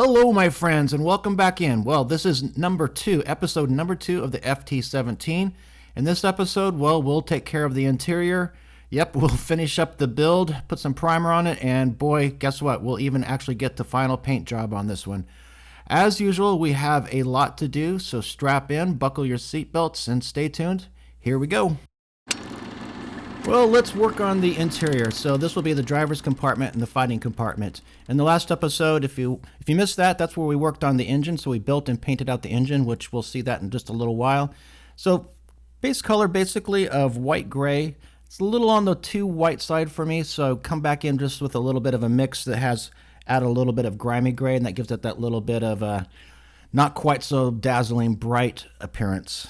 Hello, my friends, and welcome back in. Well, this is episode number two of the FT-17. In this episode, well, we'll take care of the interior. Yep, we'll finish up the build, put some primer on it, and boy, guess what? We'll even actually get the final paint job on this one. As usual, we have a lot to do, so strap in, buckle your seatbelts, and stay tuned. Here we go. Well, let's work on the interior. So this will be the driver's compartment and the fighting compartment. In the last episode, if you missed that, that's where we worked on the engine. So we built and painted out the engine, which we'll see that in just a little while. So base color basically of white gray. It's a little on the too white side for me, so come back in just with a little bit of a mix that has add a little bit of grimy gray, and that gives it that little bit of a not quite so dazzling bright appearance.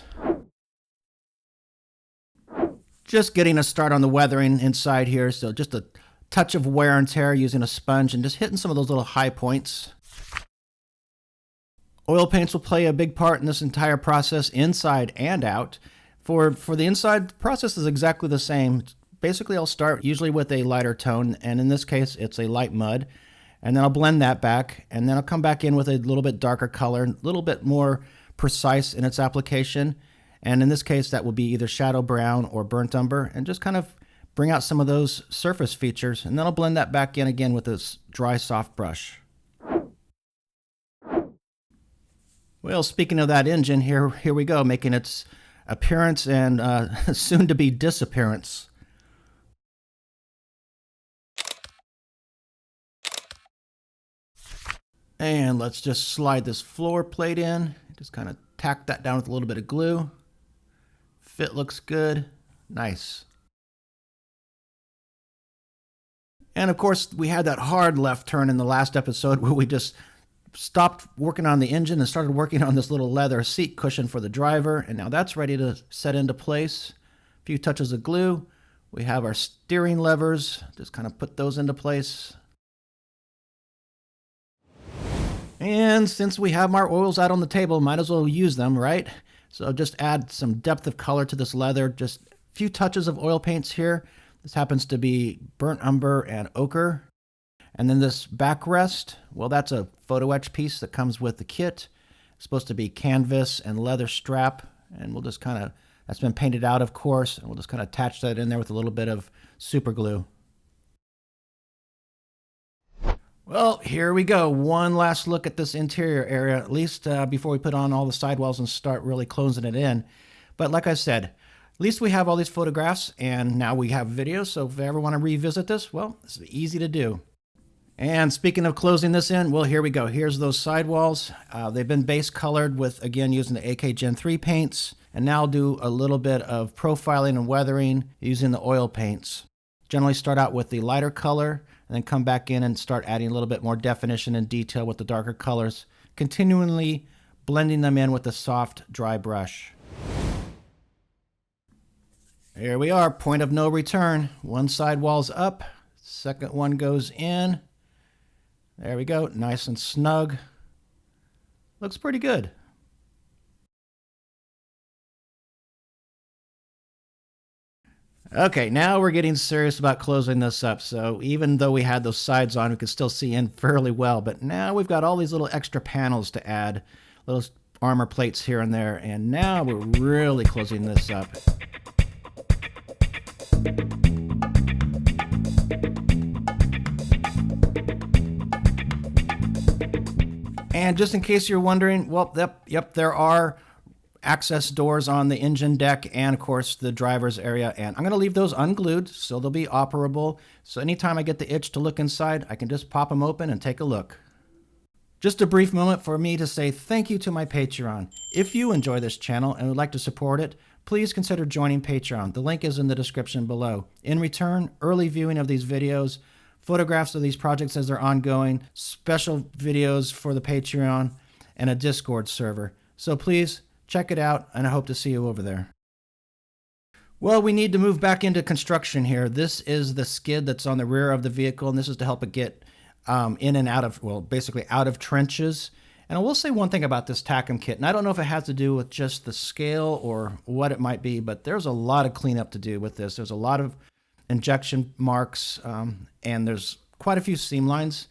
Just getting a start on the weathering inside here, so just a touch of wear and tear using a sponge and just hitting some of those little high points. Oil paints will play a big part in this entire process, inside and out. For the inside, the process is exactly the same. Basically, I'll start usually with a lighter tone, and in this case, it's a light mud. And then I'll blend that back, and then I'll come back in with a little bit darker color, a little bit more precise in its application. And in this case, that will be either shadow brown or burnt umber, and just kind of bring out some of those surface features. And then I'll blend that back in again with this dry, soft brush. Well, speaking of that engine, here we go, making its appearance and soon to be disappearance. And let's just slide this floor plate in. Just kind of tack that down with a little bit of glue. Fit looks good. Nice. And of course, we had that hard left turn in the last episode where we just stopped working on the engine and started working on this little leather seat cushion for the driver. And now that's ready to set into place. A few touches of glue. We have our steering levers. Just kind of put those into place. And since we have our oils out on the table, might as well use them, right? So just add some depth of color to this leather. Just a few touches of oil paints here. This happens to be burnt umber and ochre. And then this backrest, well, that's a photo etch piece that comes with the kit. It's supposed to be canvas and leather strap. And we'll just kind of, that's been painted out, of course. And we'll just kind of attach that in there with a little bit of super glue. Well, here we go. One last look at this interior area, at least before we put on all the sidewalls and start really closing it in. But like I said, at least we have all these photographs, and now we have videos, so if you ever want to revisit this, well, it's easy to do. And speaking of closing this in, well, here we go. Here's those sidewalls. They've been base colored with, again, using the AK Gen 3 paints, and now I'll do a little bit of profiling and weathering using the oil paints. Generally start out with the lighter color, and then come back in and start adding a little bit more definition and detail with the darker colors, continually blending them in with the soft, dry brush. Here we are, point of no return. One sidewall's up, second one goes in. There we go, nice and snug. Looks pretty good. Okay, now we're getting serious about closing this up. So even though we had those sides on, we could still see in fairly well. But now we've got all these little extra panels to add, little armor plates here and there. And now we're really closing this up. And just in case you're wondering, well, yep, there are access doors on the engine deck and, of course, the driver's area. And I'm going to leave those unglued, so they'll be operable. So anytime I get the itch to look inside, I can just pop them open and take a look. Just a brief moment for me to say thank you to my Patreon. If you enjoy this channel and would like to support it, please consider joining Patreon. The link is in the description below. In return, early viewing of these videos, photographs of these projects as they're ongoing, special videos for the Patreon, and a Discord server. So please check it out, and I hope to see you over there. Well, we need to move back into construction here. This is the skid that's on the rear of the vehicle, and this is to help it get in and out of, well, basically out of trenches. And I will say one thing about this Takom kit, and I don't know if it has to do with just the scale or what it might be, but there's a lot of cleanup to do with this. There's a lot of injection marks, and there's quite a few seam lines.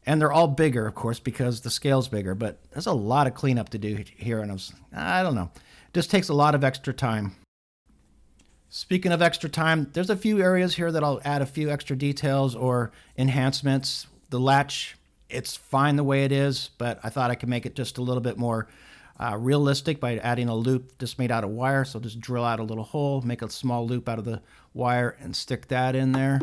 And they're all bigger, of course, because the scale's bigger, but there's a lot of cleanup to do here, and I don't know. It just takes a lot of extra time. Speaking of extra time, there's a few areas here that I'll add a few extra details or enhancements. The latch, it's fine the way it is, but I thought I could make it just a little bit more realistic by adding a loop just made out of wire. So just drill out a little hole, make a small loop out of the wire, and stick that in there.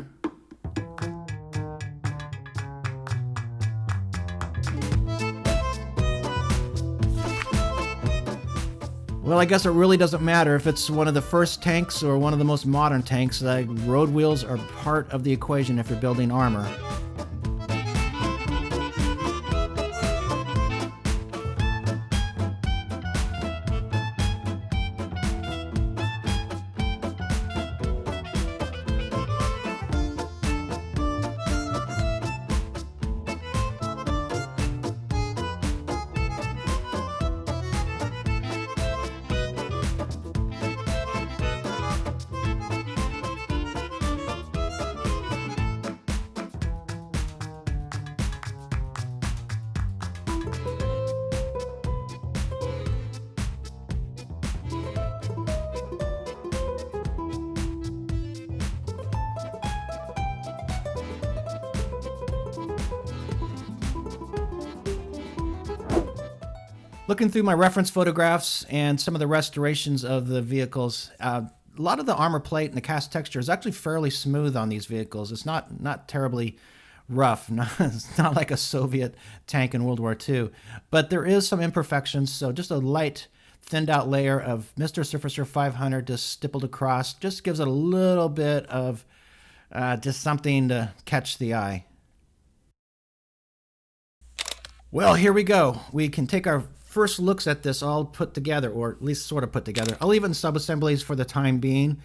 Well, I guess it really doesn't matter if it's one of the first tanks or one of the most modern tanks. Road wheels are part of the equation if you're building armor. Looking through my reference photographs and some of the restorations of the vehicles, a lot of the armor plate and the cast texture is actually fairly smooth on these vehicles. It's not terribly rough. It's not like a Soviet tank in World War II. But there is some imperfections, so just a light, thinned out layer of Mr. Surfacer 500 just stippled across just gives it a little bit of just something to catch the eye. Well, here we go. We can take our first looks at this all put together, or at least sort of put together. I'll leave it in sub-assemblies for the time being,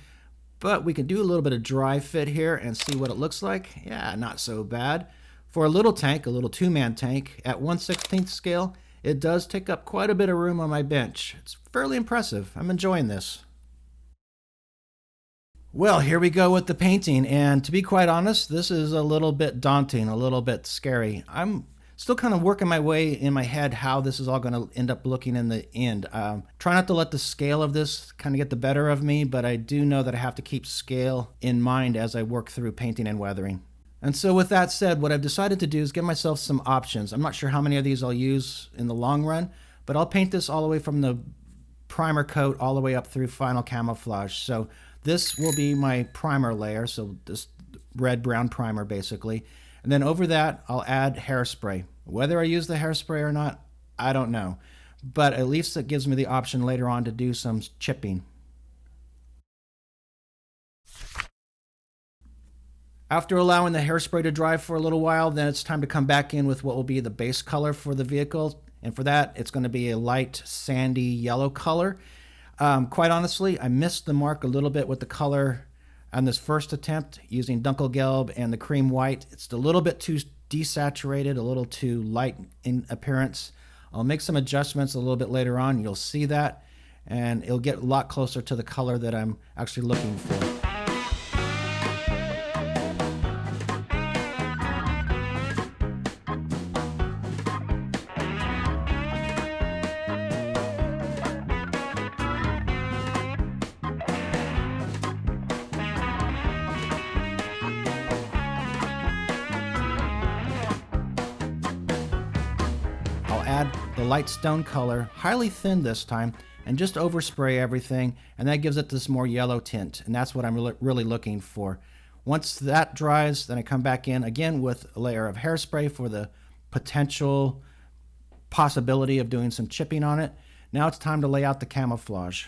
but we can do a little bit of dry fit here and see what it looks like. Yeah, not so bad. For a little tank, a little two-man tank, at 1/16 scale, it does take up quite a bit of room on my bench. It's fairly impressive. I'm enjoying this. Well, here we go with the painting, and to be quite honest, this is a little bit daunting, a little bit scary. I'm still kind of working my way in my head how this is all going to end up looking in the end. Try not to let the scale of this kind of get the better of me, but I do know that I have to keep scale in mind as I work through painting and weathering. And so with that said, what I've decided to do is give myself some options. I'm not sure how many of these I'll use in the long run, but I'll paint this all the way from the primer coat all the way up through final camouflage. So this will be my primer layer, so this red-brown primer basically. And then over that, I'll add hairspray. Whether I use the hairspray or not, I don't know. But at least it gives me the option later on to do some chipping. After allowing the hairspray to dry for a little while, then it's time to come back in with what will be the base color for the vehicle. And for that, it's going to be a light sandy yellow color. Quite honestly, I missed the mark a little bit with the color on this first attempt using Dunkelgelb and the cream white. It's a little bit too desaturated, a little too light in appearance. I'll make some adjustments a little bit later on. You'll see that, and it'll get a lot closer to the color that I'm actually looking for. Add the light stone color, highly thin this time, and just overspray everything, and that gives it this more yellow tint, and that's what I'm really looking for. Once that dries, then I come back in again with a layer of hairspray for the potential possibility of doing some chipping on it. Now it's time to lay out the camouflage.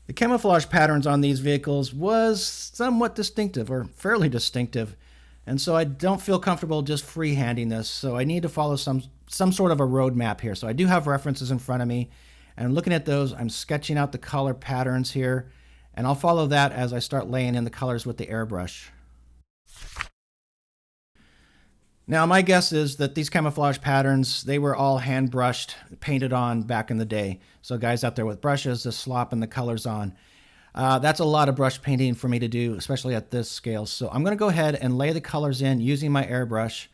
The camouflage patterns on these vehicles was somewhat distinctive, or fairly distinctive. And so I don't feel comfortable just freehanding this, so I need to follow some sort of a roadmap here. So I do have references in front of me, and looking at those, I'm sketching out the color patterns here, and I'll follow that as I start laying in the colors with the airbrush. Now my guess is that these camouflage patterns, they were all hand brushed, painted on back in the day. So guys out there with brushes, just slopping the colors on. That's a lot of brush painting for me to do, especially at this scale. So I'm going to go ahead and lay the colors in using my airbrush.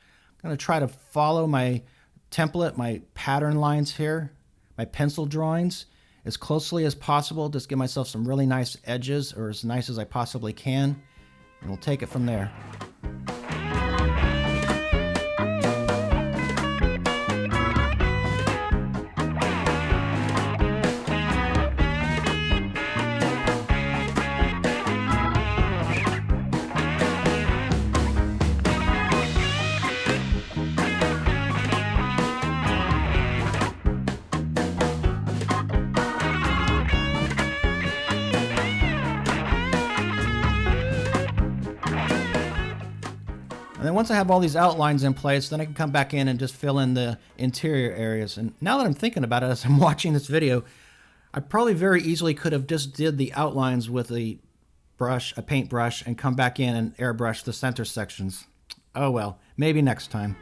I'm going to try to follow my template, my pattern lines here, my pencil drawings as closely as possible. Just give myself some really nice edges, or as nice as I possibly can, and we'll take it from there. And then once I have all these outlines in place, then I can come back in and just fill in the interior areas. And now that I'm thinking about it as I'm watching this video, I probably very easily could have just did the outlines with a brush, a paintbrush, and come back in and airbrush the center sections. Oh well, maybe next time.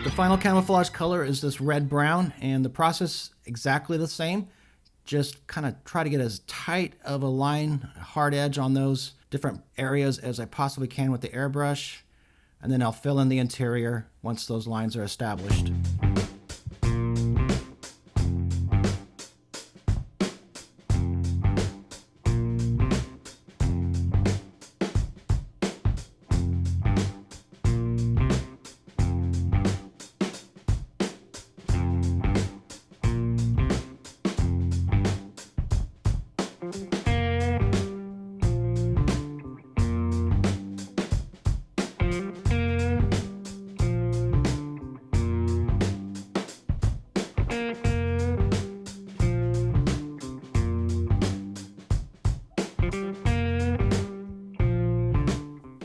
The final camouflage color is this red-brown, and the process exactly the same. Just kind of try to get as tight of a line, a hard edge on those different areas as I possibly can with the airbrush, and then I'll fill in the interior once those lines are established.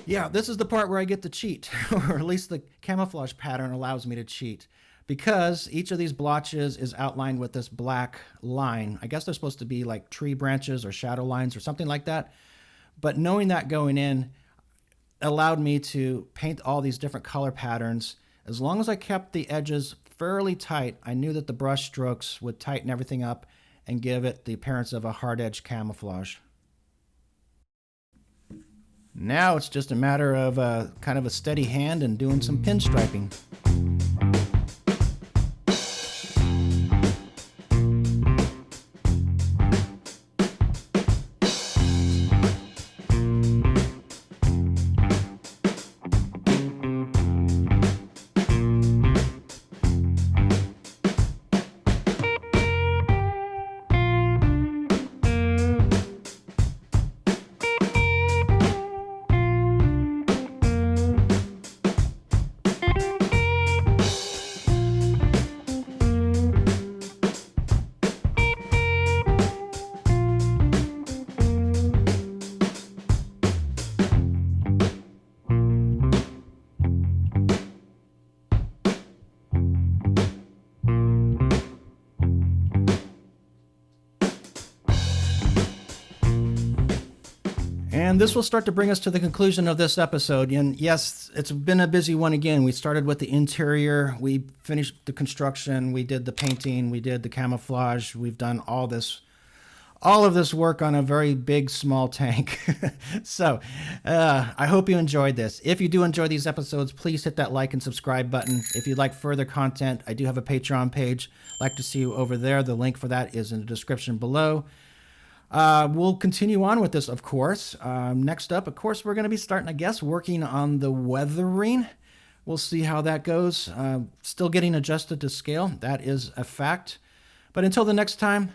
Yeah, this is the part where I get to cheat, or at least the camouflage pattern allows me to cheat, because each of these blotches is outlined with this black line. I guess they're supposed to be like tree branches or shadow lines or something like that. But knowing that going in allowed me to paint all these different color patterns. As long as I kept the edges fairly tight, I knew that the brush strokes would tighten everything up and give it the appearance of a hard edge camouflage. Now it's just a matter of kind of a steady hand and doing some pinstriping. And this will start to bring us to the conclusion of this episode. And yes, it's been a busy one again. We started with the interior, we finished the construction, we did the painting, we did the camouflage, we've done all of this work on a very big, small tank. So I hope you enjoyed this. If you do enjoy these episodes, please hit that like and subscribe button. If you'd like further content, I do have a Patreon page. I'd like to see you over there. The link for that is in the description below. We'll continue on with this, of course. Next up, of course, we're going to be starting, I guess, working on the weathering. We'll see how that goes. Still getting adjusted to scale. That is a fact. But until the next time,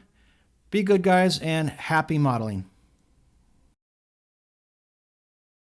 be good, guys, and happy modeling.